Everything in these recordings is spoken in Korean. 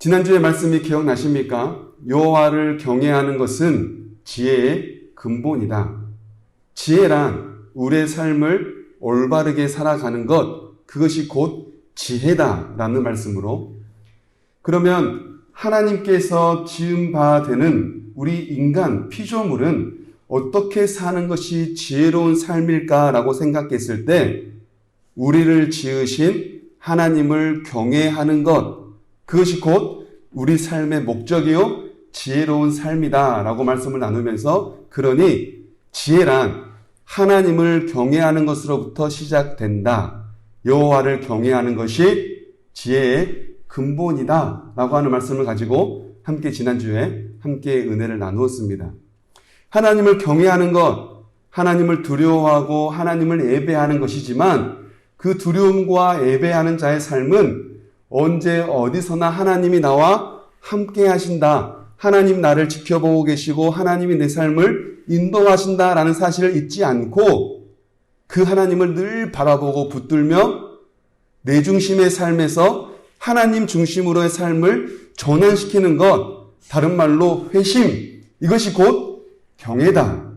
지난주의 말씀이 기억나십니까? 여호와를 경외하는 것은 지혜의 근본이다. 지혜란 우리의 삶을 올바르게 살아가는 것, 그것이 곧 지혜다라는 말씀으로, 그러면 하나님께서 지은 바 되는 우리 인간 피조물은 어떻게 사는 것이 지혜로운 삶일까라고 생각했을 때 우리를 지으신 하나님을 경외하는 것, 그것이 곧 우리 삶의 목적이요 지혜로운 삶이다라고 말씀을 나누면서, 그러니 지혜란 하나님을 경외하는 것으로부터 시작된다. 여호와를 경외하는 것이 지혜의 근본이다라고 하는 말씀을 가지고 함께 지난주에 함께 은혜를 나누었습니다. 하나님을 경외하는 것, 하나님을 두려워하고 하나님을 예배하는 것이지만 그 두려움과 예배하는 자의 삶은 언제 어디서나 하나님이 나와 함께 하신다. 하나님 나를 지켜보고 계시고 하나님이 내 삶을 인도하신다라는 사실을 잊지 않고 그 하나님을 늘 바라보고 붙들며 내 중심의 삶에서 하나님 중심으로의 삶을 전환시키는 것, 다른 말로 회심, 이것이 곧 경외다.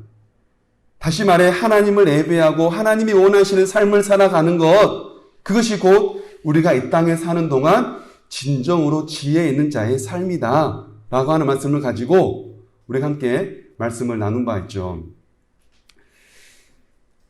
다시 말해 하나님을 예배하고 하나님이 원하시는 삶을 살아가는 것, 그것이 곧 우리가 이 땅에 사는 동안 진정으로 지혜 있는 자의 삶이다 라고 하는 말씀을 가지고 우리가 함께 말씀을 나눈 바 있죠.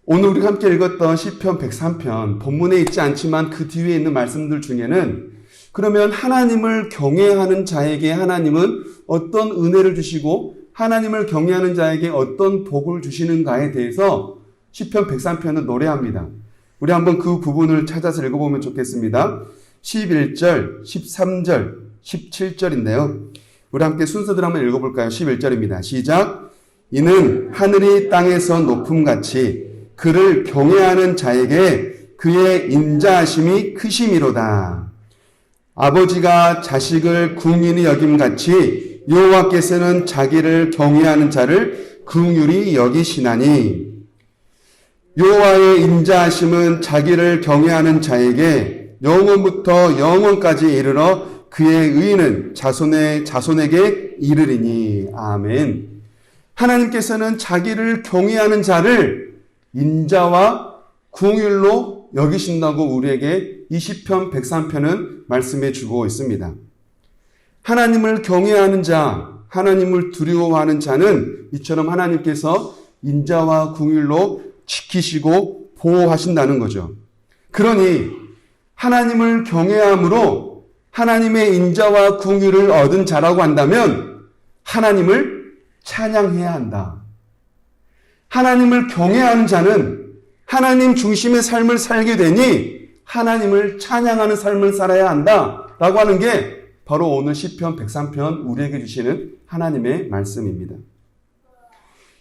오늘 우리가 함께 읽었던 시편 103편, 본문에 있지 않지만 그 뒤에 있는 말씀들 중에는 그러면 하나님을 경외하는 자에게 하나님은 어떤 은혜를 주시고 하나님을 경외하는 자에게 어떤 복을 주시는가에 대해서 시편 103편은 노래합니다. 우리 한번 그 부분을 찾아서 읽어보면 좋겠습니다. 11절, 13절, 17절인데요. 우리 함께 순서대로 한번 읽어볼까요? 11절입니다. 시작. 이는 하늘이 땅에서 높음같이 그를 경외하는 자에게 그의 인자하심이 크심이로다. 아버지가 자식을 궁인히 여김같이 여호와께서는 자기를 경외하는 자를 긍휼히 여기시나니, 여호와의 인자하심은 자기를 경외하는 자에게 영원부터 영원까지 이르러 그의 의는 자손의 자손에게 이르리니. 아멘. 하나님께서는 자기를 경외하는 자를 인자와 긍휼로 여기신다고 우리에게 이 시편 103편은 말씀해 주고 있습니다. 하나님을 경외하는 자, 하나님을 두려워하는 자는 이처럼 하나님께서 인자와 긍휼로 지키시고 보호하신다는 거죠. 그러니 하나님을 경외함으로 하나님의 인자와 긍휼을 얻은 자라고 한다면 하나님을 찬양해야 한다. 하나님을 경외하는 자는 하나님 중심의 삶을 살게 되니 하나님을 찬양하는 삶을 살아야 한다라고 하는 게 바로 오늘 시편 103편 우리에게 주시는 하나님의 말씀입니다.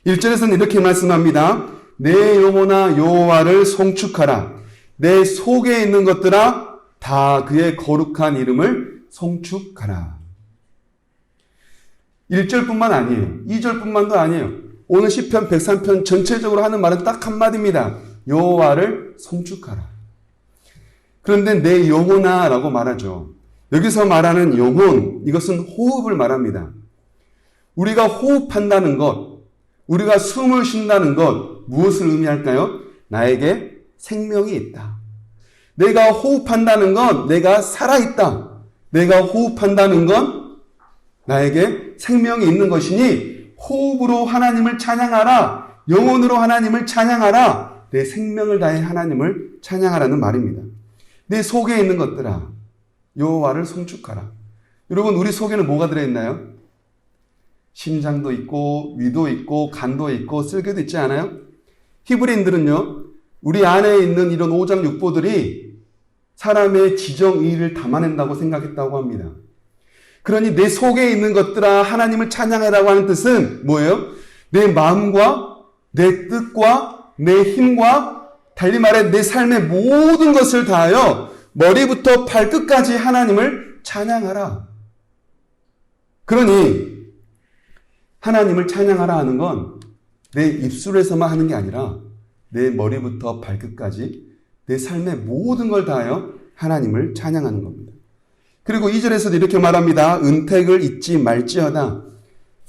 1절에서는 이렇게 말씀합니다. 내 영혼아 여호와를 송축하라. 내 속에 있는 것들아 다 그의 거룩한 이름을 송축하라. 1절뿐만 아니에요. 2절뿐만도 아니에요. 오늘 시편 103편 전체적으로 하는 말은 딱 한마디입니다. 여호와를 송축하라. 그런데 내 영혼아 라고 말하죠. 여기서 말하는 영혼, 이것은 호흡을 말합니다. 우리가 호흡한다는 것, 우리가 숨을 쉰다는 것, 무엇을 의미할까요? 나에게 생명이 있다. 내가 호흡한다는 건 내가 살아있다. 내가 호흡한다는 건 나에게 생명이 있는 것이니 호흡으로 하나님을 찬양하라. 영혼으로 하나님을 찬양하라. 내 생명을 다해 하나님을 찬양하라는 말입니다. 내 속에 있는 것들아 여호와를 송축하라. 여러분, 우리 속에는 뭐가 들어있나요? 심장도 있고 위도 있고 간도 있고 쓸개도 있지 않아요? 히브리인들은요, 우리 안에 있는 이런 오장육부들이 사람의 지정의를 담아낸다고 생각했다고 합니다. 그러니 내 속에 있는 것들아 하나님을 찬양하라고 하는 뜻은 뭐예요? 내 마음과 내 뜻과 내 힘과 달리 말해 내 삶의 모든 것을 다하여 머리부터 발끝까지 하나님을 찬양하라. 그러니 하나님을 찬양하라 하는 건 내 입술에서만 하는 게 아니라 내 머리부터 발끝까지 내 삶의 모든 걸 다하여 하나님을 찬양하는 겁니다. 그리고 2절에서도 이렇게 말합니다. 은택을 잊지 말지어다.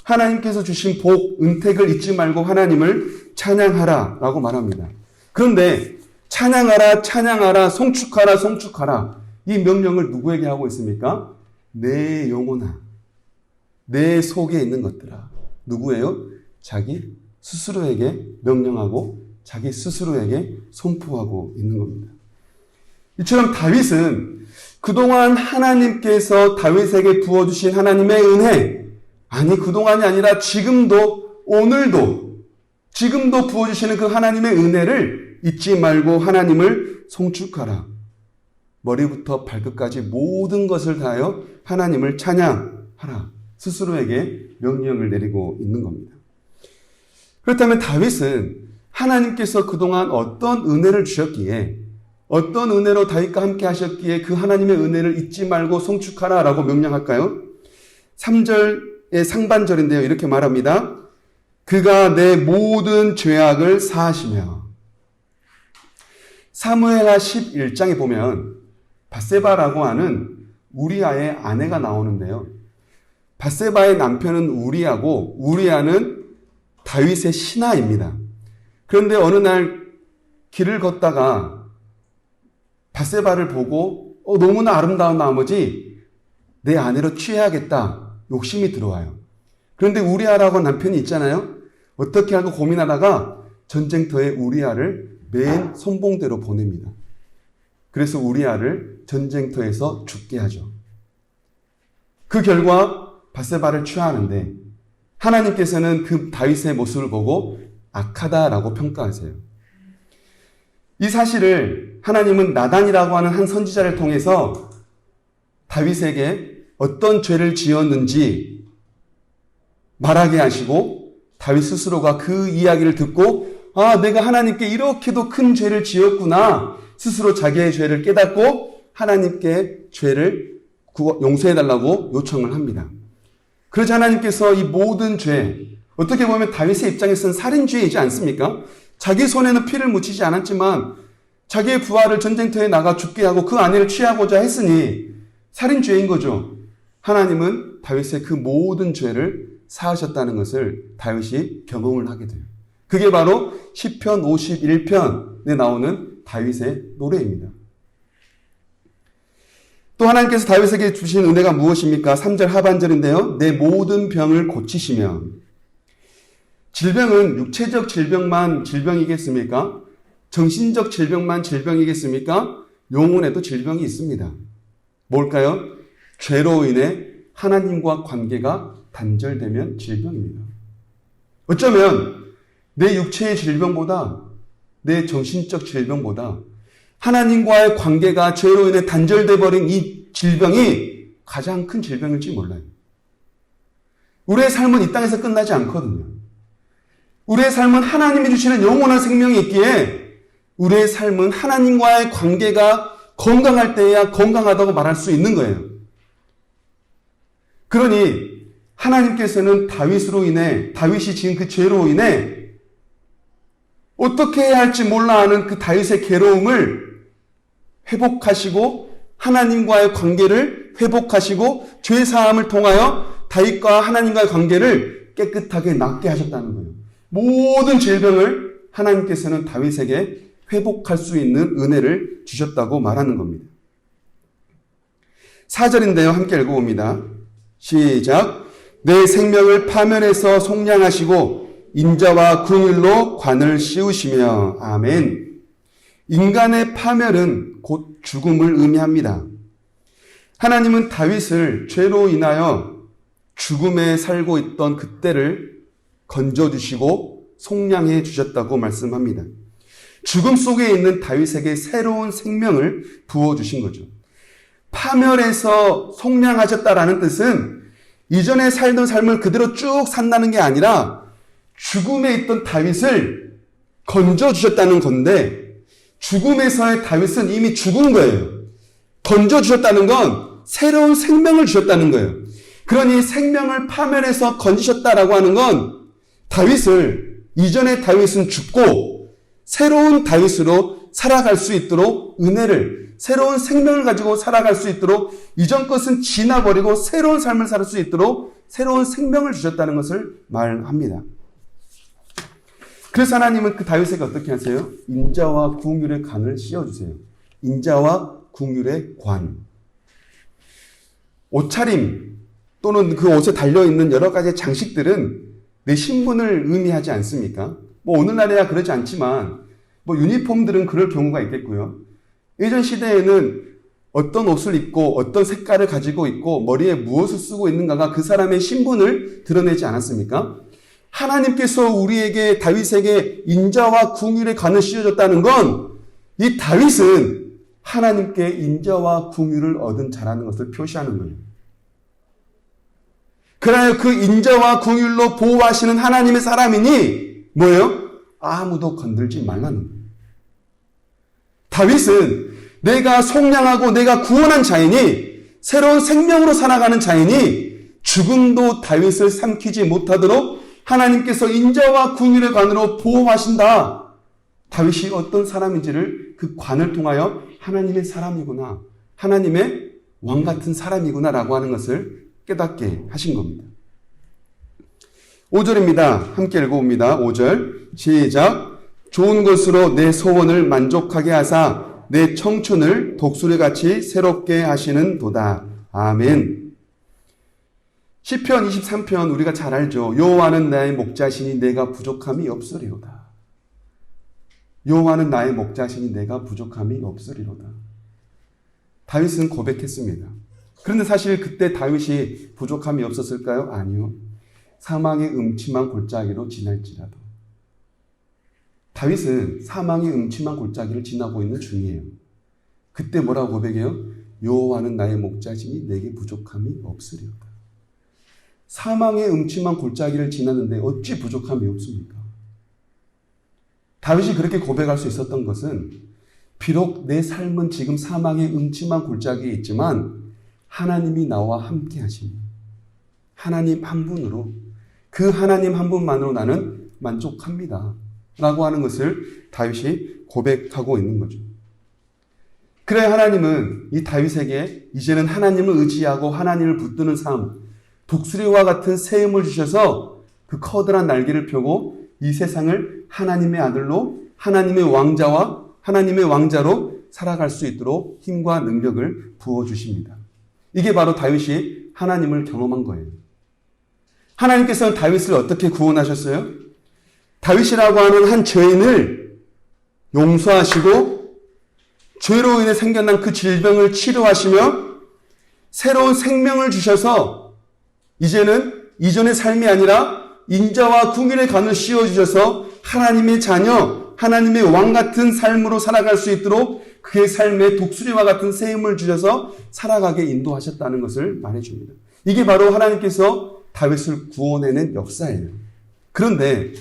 하나님께서 주신 복, 은택을 잊지 말고 하나님을 찬양하라 라고 말합니다. 그런데 찬양하라, 찬양하라, 송축하라, 송축하라, 이 명령을 누구에게 하고 있습니까? 내 영혼아, 내 속에 있는 것들아. 누구예요? 자기 스스로에게 명령하고 자기 스스로에게 선포하고 있는 겁니다. 이처럼 다윗은 그동안 하나님께서 다윗에게 부어주신 하나님의 은혜, 아니 그동안이 아니라 지금도, 오늘도, 지금도 부어주시는 그 하나님의 은혜를 잊지 말고 하나님을 송축하라. 머리부터 발끝까지 모든 것을 다하여 하나님을 찬양하라. 스스로에게 명령을 내리고 있는 겁니다. 그렇다면 다윗은 하나님께서 그동안 어떤 은혜를 주셨기에, 어떤 은혜로 다윗과 함께 하셨기에 그 하나님의 은혜를 잊지 말고 송축하라 라고 명령할까요? 3절의 상반절인데요. 이렇게 말합니다. 그가 내 모든 죄악을 사하시며. 사무엘하 11장에 보면 밧세바라고 하는 우리아의 아내가 나오는데요. 밧세바의 남편은 우리아고 우리아는 다윗의 신하입니다. 그런데 어느 날 길을 걷다가 밧세바를 보고 너무나 아름다운 나머지 내 아내로 취해야겠다 욕심이 들어와요. 그런데 우리아라고 남편이 있잖아요. 어떻게 하고 고민하다가 전쟁터에 우리아를 맨 선봉대로 보냅니다. 그래서 우리아를 전쟁터에서 죽게 하죠. 그 결과 밧세바를 취하는데 하나님께서는 그 다윗의 모습을 보고 악하다라고 평가하세요. 이 사실을 하나님은 나단이라고 하는 한 선지자를 통해서 다윗에게 어떤 죄를 지었는지 말하게 하시고 다윗 스스로가 그 이야기를 듣고 내가 하나님께 이렇게도 큰 죄를 지었구나 스스로 자기의 죄를 깨닫고 하나님께 죄를 용서해달라고 요청을 합니다. 그러자 하나님께서 이 모든 죄, 어떻게 보면 다윗의 입장에서는 살인죄이지 않습니까? 자기 손에는 피를 묻히지 않았지만 자기의 부하를 전쟁터에 나가 죽게 하고 그 아내를 취하고자 했으니 살인죄인 거죠. 하나님은 다윗의 그 모든 죄를 사하셨다는 것을 다윗이 경험을 하게 돼요. 그게 바로 시편 51편에 나오는 다윗의 노래입니다. 또 하나님께서 다윗에게 주신 은혜가 무엇입니까? 3절 하반절인데요. 내 모든 병을 고치시며. 질병은 육체적 질병만 질병이겠습니까? 정신적 질병만 질병이겠습니까? 영혼에도 질병이 있습니다. 뭘까요? 죄로 인해 하나님과 관계가 단절되면 질병입니다. 어쩌면 내 육체의 질병보다 내 정신적 질병보다 하나님과의 관계가 죄로 인해 단절돼 버린 이 질병이 가장 큰 질병일지 몰라요. 우리의 삶은 이 땅에서 끝나지 않거든요. 우리의 삶은 하나님이 주시는 영원한 생명이 있기에 우리의 삶은 하나님과의 관계가 건강할 때야 건강하다고 말할 수 있는 거예요. 그러니 하나님께서는 다윗이 지은 그 죄로 인해 어떻게 해야 할지 몰라 하는 그 다윗의 괴로움을 회복하시고 하나님과의 관계를 회복하시고 죄사함을 통하여 다윗과 하나님과의 관계를 깨끗하게 낫게 하셨다는 거예요. 모든 질병을 하나님께서는 다윗에게 회복할 수 있는 은혜를 주셨다고 말하는 겁니다. 4절인데요. 함께 읽어봅니다. 시작. 내 생명을 파멸해서 속량하시고 인자와 긍휼로 관을 씌우시며. 아멘. 인간의 파멸은 곧 죽음을 의미합니다. 하나님은 다윗을 죄로 인하여 죽음에 살고 있던 그때를 건져주시고 속량해 주셨다고 말씀합니다. 죽음 속에 있는 다윗에게 새로운 생명을 부어주신 거죠. 파멸해서 속량하셨다라는 뜻은 이전에 살던 삶을 그대로 쭉 산다는 게 아니라 죽음에 있던 다윗을 건져주셨다는 건데 죽음에서의 다윗은 이미 죽은 거예요. 건져주셨다는 건 새로운 생명을 주셨다는 거예요. 그러니 생명을 파멸해서 건지셨다라고 하는 건 이전의 다윗은 죽고 새로운 다윗으로 살아갈 수 있도록 은혜를, 새로운 생명을 가지고 살아갈 수 있도록 이전 것은 지나버리고 새로운 삶을 살 수 있도록 새로운 생명을 주셨다는 것을 말합니다. 그래서 하나님은 그 다윗에게 어떻게 하세요? 인자와 긍휼의 관을 씌워주세요. 인자와 긍휼의 관. 옷차림 또는 그 옷에 달려있는 여러 가지 장식들은 내 신분을 의미하지 않습니까? 뭐 오늘날에야 그러지 않지만 뭐 유니폼들은 그럴 경우가 있겠고요. 예전 시대에는 어떤 옷을 입고 어떤 색깔을 가지고 있고 머리에 무엇을 쓰고 있는가가 그 사람의 신분을 드러내지 않았습니까? 하나님께서 우리에게 다윗에게 인자와 긍휼의 관을 씌워줬다는 건 이 다윗은 하나님께 인자와 긍휼을 얻은 자라는 것을 표시하는 거예요. 그러나 그 인자와 긍휼로 보호하시는 하나님의 사람이니 뭐예요? 아무도 건들지 말라는 거예요. 다윗은 내가 속량하고 내가 구원한 자이니 새로운 생명으로 살아가는 자이니 죽음도 다윗을 삼키지 못하도록 하나님께서 인자와 긍휼의 관으로 보호하신다. 다윗이 어떤 사람인지를 그 관을 통하여 하나님의 사람이구나, 하나님의 왕 같은 사람이구나 라고 하는 것을 깨닫게 하신 겁니다. 5절입니다. 함께 읽어봅니다. 5절 시작. 좋은 것으로 내 소원을 만족하게 하사 내 청춘을 독수리같이 새롭게 하시는 도다. 아멘. 시편 23편 우리가 잘 알죠. 여호와는 나의 목자시니 내가 부족함이 없으리로다. 여호와는 나의 목자시니 내가 부족함이 없으리로다. 다윗은 고백했습니다. 그런데 사실 그때 다윗이 부족함이 없었을까요? 아니요. 사망의 음침한 골짜기로 지날지라도. 다윗은 사망의 음침한 골짜기를 지나고 있는 중이에요. 그때 뭐라고 고백해요? 여호와는 나의 목자시니 내게 부족함이 없으리로다. 사망의 음침한 골짜기를 지났는데 어찌 부족함이 없습니까? 다윗이 그렇게 고백할 수 있었던 것은 비록 내 삶은 지금 사망의 음침한 골짜기에 있지만 하나님이 나와 함께 하시니 하나님 한 분으로 그 하나님 한 분만으로 나는 만족합니다. 라고 하는 것을 다윗이 고백하고 있는 거죠. 그래 하나님은 이 다윗에게 이제는 하나님을 의지하고 하나님을 붙드는 삶, 독수리와 같은 새 힘을 주셔서 그 커다란 날개를 펴고 이 세상을 하나님의 아들로 하나님의 왕자와 하나님의 왕자로 살아갈 수 있도록 힘과 능력을 부어주십니다. 이게 바로 다윗이 하나님을 경험한 거예요. 하나님께서는 다윗을 어떻게 구원하셨어요? 다윗이라고 하는 한 죄인을 용서하시고 죄로 인해 생겨난 그 질병을 치료하시며 새로운 생명을 주셔서 이제는 이전의 삶이 아니라 인자와 긍휼의 관을 씌워주셔서 하나님의 자녀, 하나님의 왕 같은 삶으로 살아갈 수 있도록 그의 삶에 독수리와 같은 새 힘을 주셔서 살아가게 인도하셨다는 것을 말해줍니다. 이게 바로 하나님께서 다윗을 구원해낸 역사예요. 그런데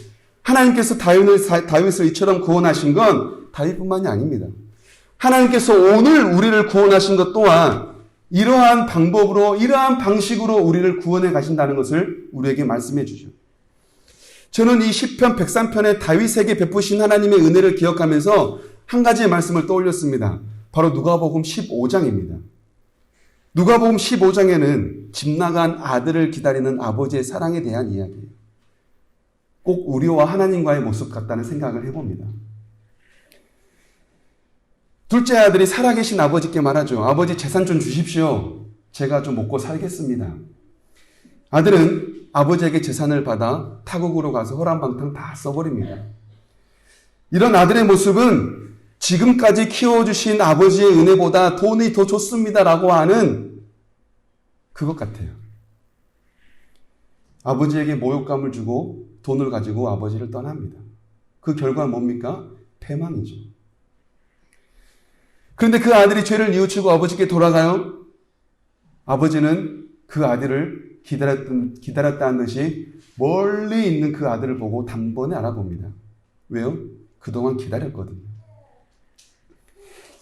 하나님께서 다윗을 이처럼 구원하신 건 다윗뿐만이 아닙니다. 하나님께서 오늘 우리를 구원하신 것 또한 이러한 방법으로, 이러한 방식으로 우리를 구원해 가신다는 것을 우리에게 말씀해 주죠. 저는 이 시편 103편에 다윗에게 베푸신 하나님의 은혜를 기억하면서 한 가지의 말씀을 떠올렸습니다. 바로 누가복음 15장입니다. 누가복음 15장에는 집 나간 아들을 기다리는 아버지의 사랑에 대한 이야기예요. 꼭 우리와 하나님과의 모습 같다는 생각을 해봅니다. 둘째 아들이 살아계신 아버지께 말하죠. 아버지 재산 좀 주십시오. 제가 좀 먹고 살겠습니다. 아들은 아버지에게 재산을 받아 타국으로 가서 허랑방탕 다 써버립니다. 이런 아들의 모습은 지금까지 키워주신 아버지의 은혜보다 돈이 더 좋습니다라고 하는 그것 같아요. 아버지에게 모욕감을 주고 돈을 가지고 아버지를 떠납니다. 그 결과는 뭡니까? 패망이죠. 그런데 그 아들이 죄를 뉘우치고 아버지께 돌아가요. 아버지는 그 아들을 기다렸다는 듯이 멀리 있는 그 아들을 보고 단번에 알아봅니다. 왜요? 그동안 기다렸거든요.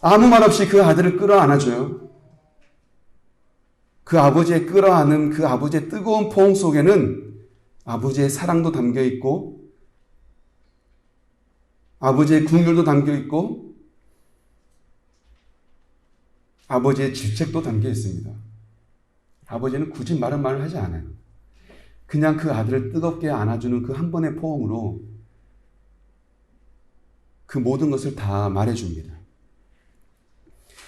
아무 말 없이 그 아들을 끌어안아줘요. 그 아버지의 끌어안은 그 아버지의 뜨거운 포옹 속에는 아버지의 사랑도 담겨 있고 아버지의 긍휼도 담겨 있고 아버지의 질책도 담겨 있습니다. 아버지는 굳이 말을 하지 않아요. 그냥 그 아들을 뜨겁게 안아주는 그 한 번의 포옹으로 그 모든 것을 다 말해줍니다.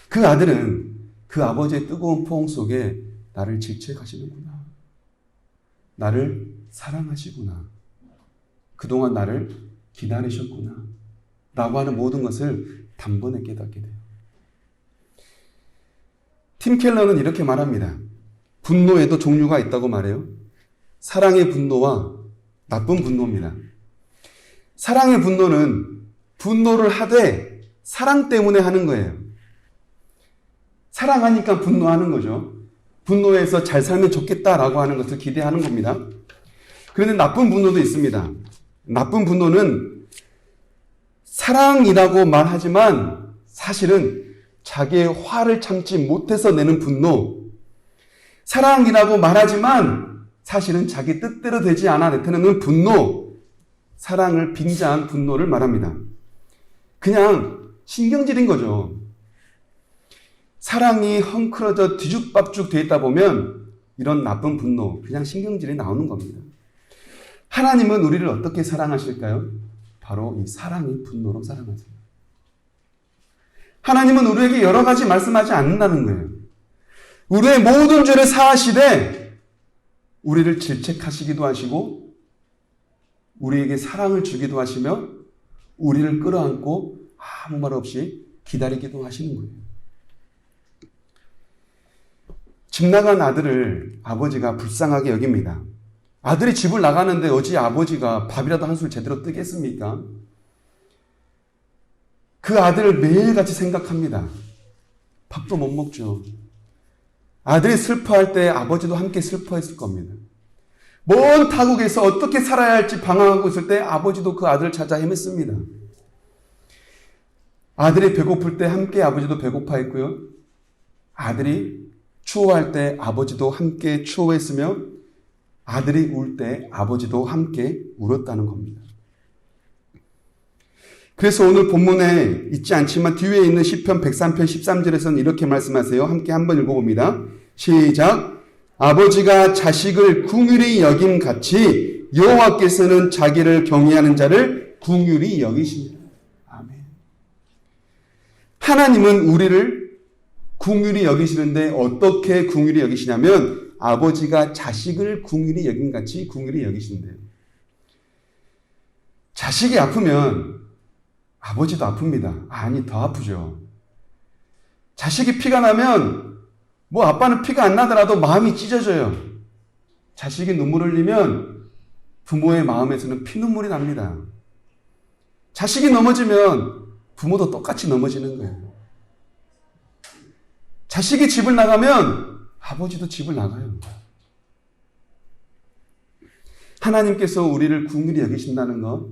그 아들은 그 아버지의 뜨거운 포옹 속에 나를 질책하시는구나. 나를 사랑하시구나. 그동안 나를 기다리셨구나. 라고 하는 모든 것을 단번에 깨닫게 돼요. 팀 켈러는 이렇게 말합니다. 분노에도 종류가 있다고 말해요. 사랑의 분노와 나쁜 분노입니다. 사랑의 분노는 분노를 하되 사랑 때문에 하는 거예요. 사랑하니까 분노하는 거죠. 분노해서 잘 살면 좋겠다라고 하는 것을 기대하는 겁니다. 그런데 나쁜 분노도 있습니다. 나쁜 분노는 사랑이라고 말하지만 사실은 자기의 화를 참지 못해서 내는 분노. 사랑이라고 말하지만 사실은 자기 뜻대로 되지 않아 나타내는 분노. 사랑을 빙자한 분노를 말합니다. 그냥 신경질인 거죠. 사랑이 헝클어져 뒤죽박죽 되어 있다 보면 이런 나쁜 분노, 그냥 신경질이 나오는 겁니다. 하나님은 우리를 어떻게 사랑하실까요? 바로 이 사랑이 분노로 사랑하세요. 하나님은 우리에게 여러 가지 말씀하지 않는다는 거예요. 우리의 모든 죄를 사하시되 우리를 질책하시기도 하시고 우리에게 사랑을 주기도 하시며 우리를 끌어안고 아무 말 없이 기다리기도 하시는 거예요. 집 나간 아들을 아버지가 불쌍하게 여깁니다. 아들이 집을 나가는데 어찌 아버지가 밥이라도 한술 제대로 뜨겠습니까? 그 아들을 매일같이 생각합니다. 밥도 못 먹죠. 아들이 슬퍼할 때 아버지도 함께 슬퍼했을 겁니다. 먼 타국에서 어떻게 살아야 할지 방황하고 있을 때 아버지도 그 아들을 찾아 헤맸습니다. 아들이 배고플 때 함께 아버지도 배고파했고요. 아들이 추워할 때 아버지도 함께 추워했으며 아들이 울 때 아버지도 함께 울었다는 겁니다. 그래서 오늘 본문에 있지 않지만 뒤에 있는 시편 103편 13절에서는 이렇게 말씀하세요. 함께 한번 읽어봅니다. 시작. 아버지가 자식을 긍휼히 여김같이 여호와께서는 자기를 경외하는 자를 긍휼히 여기시니라. 아멘. 하나님은 우리를 긍휼히 여기시는데 어떻게 긍휼히 여기시냐면 아버지가 자식을 긍휼히 여김같이 긍휼히 여기신대요. 자식이 아프면 아버지도 아픕니다. 아니, 더 아프죠. 자식이 피가 나면 뭐 아빠는 피가 안 나더라도 마음이 찢어져요. 자식이 눈물을 흘리면 부모의 마음에서는 피눈물이 납니다. 자식이 넘어지면 부모도 똑같이 넘어지는 거예요. 자식이 집을 나가면 아버지도 집을 나가요. 하나님께서 우리를 긍휼히 여기신다는 것,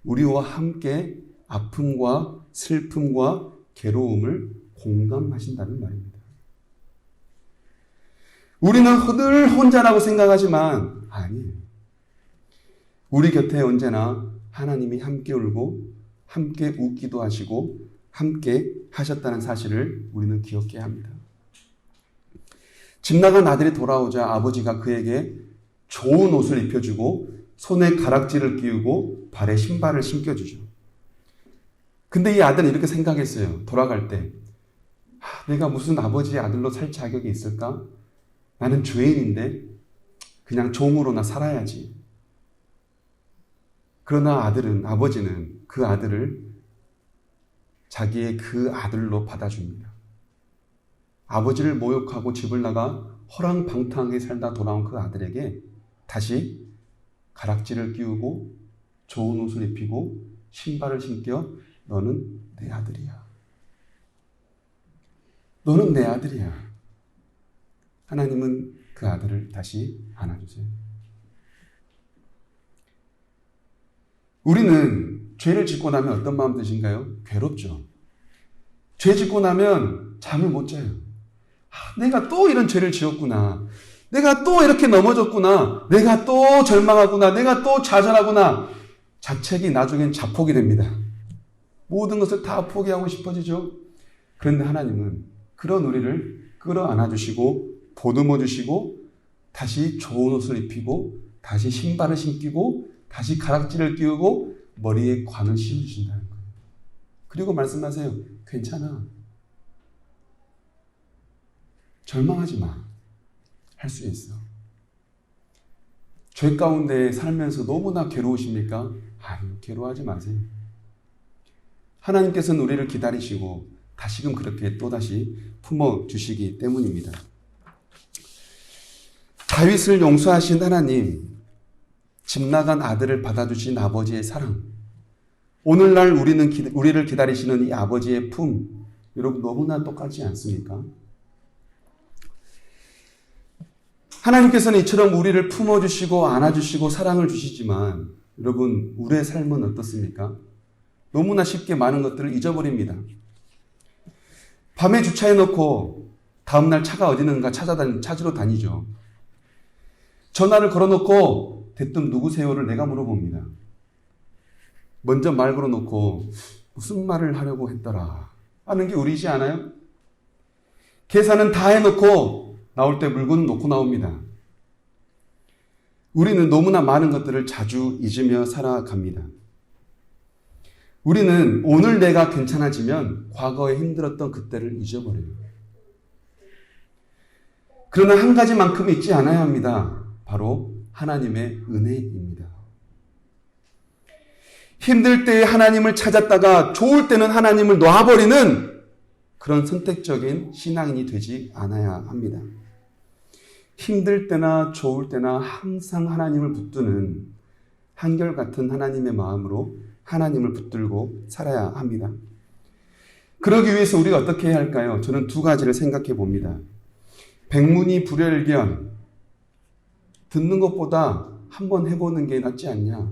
우리와 함께 아픔과 슬픔과 괴로움을 공감하신다는 말입니다. 우리는 늘 혼자라고 생각하지만 아니에요. 우리 곁에 언제나 하나님이 함께 울고 함께 웃기도 하시고 함께 하셨다는 사실을 우리는 기억해야 합니다. 집 나간 아들이 돌아오자 아버지가 그에게 좋은 옷을 입혀주고 손에 가락지를 끼우고 발에 신발을 신겨주죠. 근데 이 아들은 이렇게 생각했어요. 돌아갈 때. 내가 무슨 아버지의 아들로 살 자격이 있을까? 나는 죄인인데 그냥 종으로나 살아야지. 그러나 아버지는 그 아들을 자기의 그 아들로 받아줍니다. 아버지를 모욕하고 집을 나가 허랑방탕하게 살다 돌아온 그 아들에게 다시 가락지를 끼우고 좋은 옷을 입히고 신발을 신겨 너는 내 아들이야. 너는 내 아들이야. 하나님은 그 아들을 다시 안아주세요. 우리는 죄를 짓고 나면 어떤 마음 드신가요? 괴롭죠. 죄 짓고 나면 잠을 못 자요. 내가 또 이런 죄를 지었구나. 내가 또 이렇게 넘어졌구나. 내가 또 절망하구나. 내가 또 좌절하구나. 자책이 나중엔 자폭이 됩니다. 모든 것을 다 포기하고 싶어지죠. 그런데 하나님은 그 그런 우리를 끌어안아 주시고 보듬어 주시고 다시 좋은 옷을 입히고 다시 신발을 신기고 다시 가락지를 끼우고 머리에 관을 씌워주신다는 거예요. 그리고 말씀하세요. 괜찮아. 절망하지 마. 할 수 있어. 죄 가운데 살면서 너무나 괴로우십니까? 아유, 괴로워하지 마세요. 하나님께서는 우리를 기다리시고 다시금 그렇게 또다시 품어주시기 때문입니다. 다윗을 용서하신 하나님, 집 나간 아들을 받아주신 아버지의 사랑, 오늘날 우리를 기다리시는 이 아버지의 품, 여러분 너무나 똑같지 않습니까? 하나님께서는 이처럼 우리를 품어주시고 안아주시고 사랑을 주시지만 여러분 우리의 삶은 어떻습니까? 너무나 쉽게 많은 것들을 잊어버립니다. 밤에 주차해놓고 다음날 차가 어디 있는가 찾으러 다니죠. 전화를 걸어놓고 대뜸 누구세요를 내가 물어봅니다. 먼저 말 걸어놓고 무슨 말을 하려고 했더라 하는 게 우리이지 않아요? 계산은 다 해놓고 나올 때 물건은 놓고 나옵니다. 우리는 너무나 많은 것들을 자주 잊으며 살아갑니다. 우리는 오늘 내가 괜찮아지면 과거에 힘들었던 그때를 잊어버려요. 그러나 한 가지만큼 잊지 않아야 합니다. 바로 하나님의 은혜입니다. 힘들 때에 하나님을 찾았다가 좋을 때는 하나님을 놔버리는 그런 선택적인 신앙인이 되지 않아야 합니다. 힘들 때나 좋을 때나 항상 하나님을 붙드는 한결같은 하나님의 마음으로 하나님을 붙들고 살아야 합니다. 그러기 위해서 우리가 어떻게 해야 할까요? 저는 두 가지를 생각해 봅니다. 백문이 불여일견, 듣는 것보다 한번 해보는 게 낫지 않냐?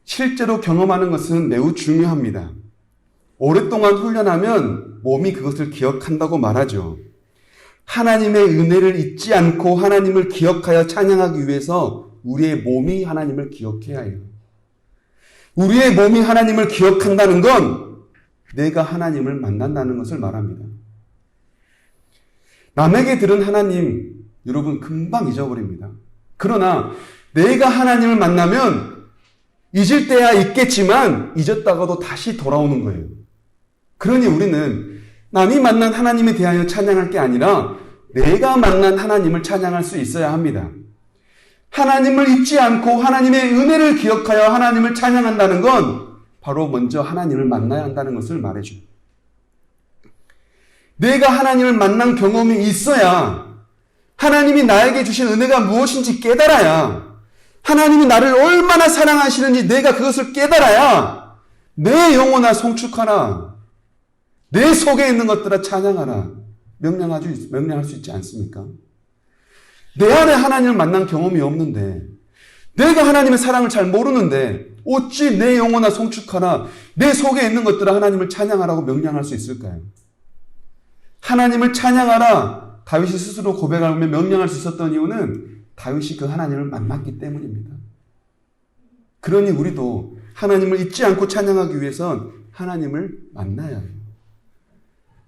실제로 경험하는 것은 매우 중요합니다. 오랫동안 훈련하면 몸이 그것을 기억한다고 말하죠. 하나님의 은혜를 잊지 않고 하나님을 기억하여 찬양하기 위해서 우리의 몸이 하나님을 기억해야 해요. 우리의 몸이 하나님을 기억한다는 건 내가 하나님을 만난다는 것을 말합니다. 남에게 들은 하나님, 여러분 금방 잊어버립니다. 그러나 내가 하나님을 만나면 잊을 때야 있겠지만 잊었다가도 다시 돌아오는 거예요. 그러니 우리는 남이 만난 하나님에 대하여 찬양할 게 아니라 내가 만난 하나님을 찬양할 수 있어야 합니다. 하나님을 잊지 않고 하나님의 은혜를 기억하여 하나님을 찬양한다는 건 바로 먼저 하나님을 만나야 한다는 것을 말해줘요. 내가 하나님을 만난 경험이 있어야 하나님이 나에게 주신 은혜가 무엇인지 깨달아야 하나님이 나를 얼마나 사랑하시는지 내가 그것을 깨달아야 내 영혼아 송축하라. 내 속에 있는 것들아 찬양하라. 명령할 수 있지 않습니까? 내 안에 하나님을 만난 경험이 없는데 내가 하나님의 사랑을 잘 모르는데 어찌 내 영혼아 송축하라. 내 속에 있는 것들아 하나님을 찬양하라고 명령할 수 있을까요? 하나님을 찬양하라. 다윗이 스스로 고백하며 명령할 수 있었던 이유는 다윗이 그 하나님을 만났기 때문입니다. 그러니 우리도 하나님을 잊지 않고 찬양하기 위해선 하나님을 만나야 해요.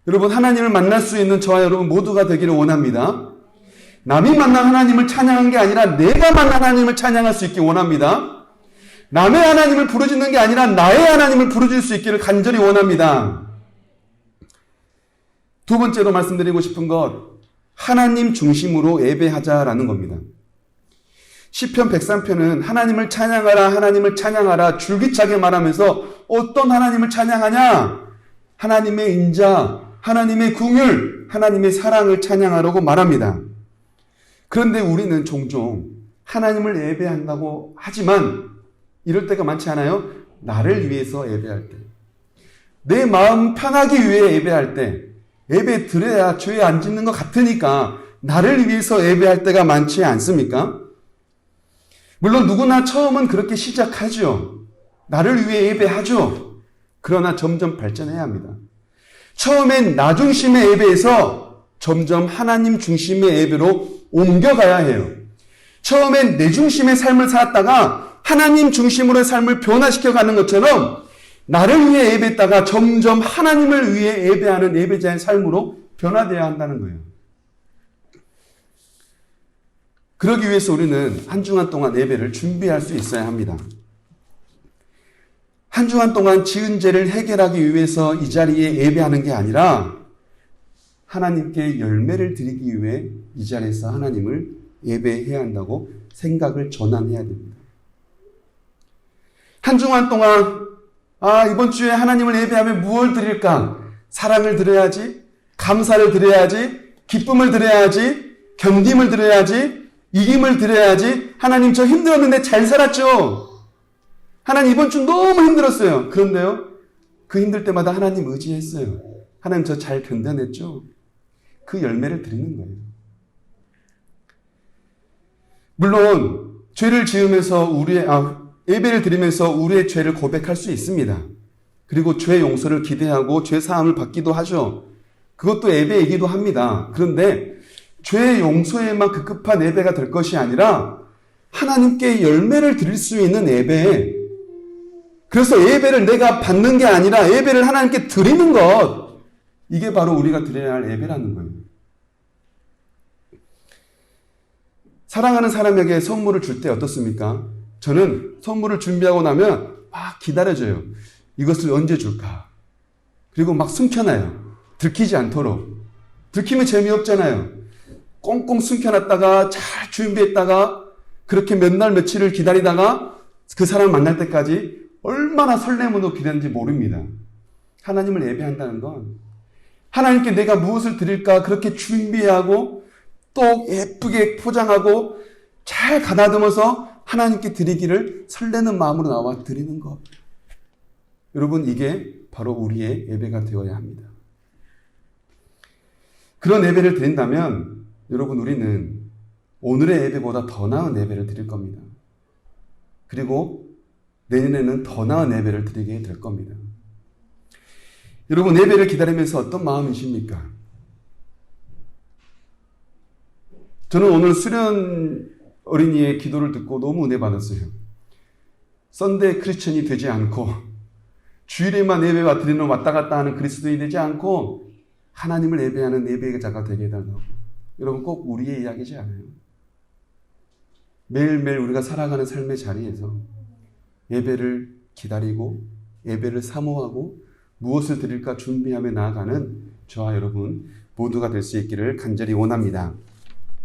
여러분 하나님을 만날 수 있는 저와 여러분 모두가 되기를 원합니다. 남이 만난 하나님을 찬양한 게 아니라 내가 만난 하나님을 찬양할 수 있기 원합니다. 남의 하나님을 부르짖는 게 아니라 나의 하나님을 부르짖을 수 있기를 간절히 원합니다. 두 번째로 말씀드리고 싶은 것, 하나님 중심으로 예배하자라는 겁니다. 시편 103편은 하나님을 찬양하라, 하나님을 찬양하라 줄기차게 말하면서 어떤 하나님을 찬양하냐? 하나님의 인자, 하나님의 긍휼, 하나님의 사랑을 찬양하라고 말합니다. 그런데 우리는 종종 하나님을 예배한다고 하지만 이럴 때가 많지 않아요? 나를 위해서 예배할 때, 내 마음 편하기 위해 예배할 때, 예배 드려야 죄 안 짓는 것 같으니까 나를 위해서 예배할 때가 많지 않습니까? 물론 누구나 처음은 그렇게 시작하죠. 나를 위해 예배하죠. 그러나 점점 발전해야 합니다. 처음엔 나 중심의 예배에서 점점 하나님 중심의 예배로 옮겨가야 해요. 처음엔 내 중심의 삶을 살았다가 하나님 중심으로의 삶을 변화시켜가는 것처럼 나를 위해 예배했다가 점점 하나님을 위해 예배하는 예배자의 삶으로 변화되어야 한다는 거예요. 그러기 위해서 우리는 한 주간 동안 예배를 준비할 수 있어야 합니다. 한 주간 동안 지은 죄를 해결하기 위해서 이 자리에 예배하는 게 아니라 하나님께 열매를 드리기 위해 이 자리에서 하나님을 예배해야 한다고 생각을 전환해야 됩니다. 한 주간 동안 이번 주에 하나님을 예배하면 무엇을 드릴까? 사랑을 드려야지, 감사를 드려야지, 기쁨을 드려야지, 견딤을 드려야지, 이김을 드려야지. 하나님 저 힘들었는데 잘 살았죠? 하나님 이번 주 너무 힘들었어요. 그런데요, 그 힘들 때마다 하나님 의지했어요. 하나님 저 잘 견뎌냈죠? 그 열매를 드리는 거예요. 물론 죄를 지으면서 예배를 드리면서 우리의 죄를 고백할 수 있습니다. 그리고 죄 용서를 기대하고 죄 사함을 받기도 하죠. 그것도 예배이기도 합니다. 그런데 죄 용서에만 급급한 예배가 될 것이 아니라 하나님께 열매를 드릴 수 있는 예배. 그래서 예배를 내가 받는 게 아니라 예배를 하나님께 드리는 것. 이게 바로 우리가 드려야 할 예배라는 거예요. 사랑하는 사람에게 선물을 줄 때 어떻습니까? 저는 선물을 준비하고 나면 막 기다려줘요. 이것을 언제 줄까? 그리고 막 숨겨놔요. 들키지 않도록. 들키면 재미없잖아요. 꽁꽁 숨겨놨다가 잘 준비했다가 그렇게 몇 날 며칠을 기다리다가 그 사람을 만날 때까지 얼마나 설렘으로 기다렸는지 모릅니다. 하나님을 예배한다는 건 하나님께 내가 무엇을 드릴까 그렇게 준비하고 또 예쁘게 포장하고 잘 가다듬어서 하나님께 드리기를 설레는 마음으로 나와 드리는 것. 여러분, 이게 바로 우리의 예배가 되어야 합니다. 그런 예배를 드린다면 여러분, 우리는 오늘의 예배보다 더 나은 예배를 드릴 겁니다. 그리고 내년에는 더 나은 예배를 드리게 될 겁니다. 여러분, 예배를 기다리면서 어떤 마음이십니까? 저는 오늘 수련 어린이의 기도를 듣고 너무 은혜 받았어요. 썬데이 크리스천이 되지 않고 주일에만 예배와 드리러 왔다 갔다 하는 그리스도인이 되지 않고 하나님을 예배하는 예배자가 되게 해달라고. 여러분, 꼭 우리의 이야기지 않아요? 매일매일 우리가 살아가는 삶의 자리에서 예배를 기다리고 예배를 사모하고 무엇을 드릴까 준비하며 나아가는 저와 여러분 모두가 될 수 있기를 간절히 원합니다.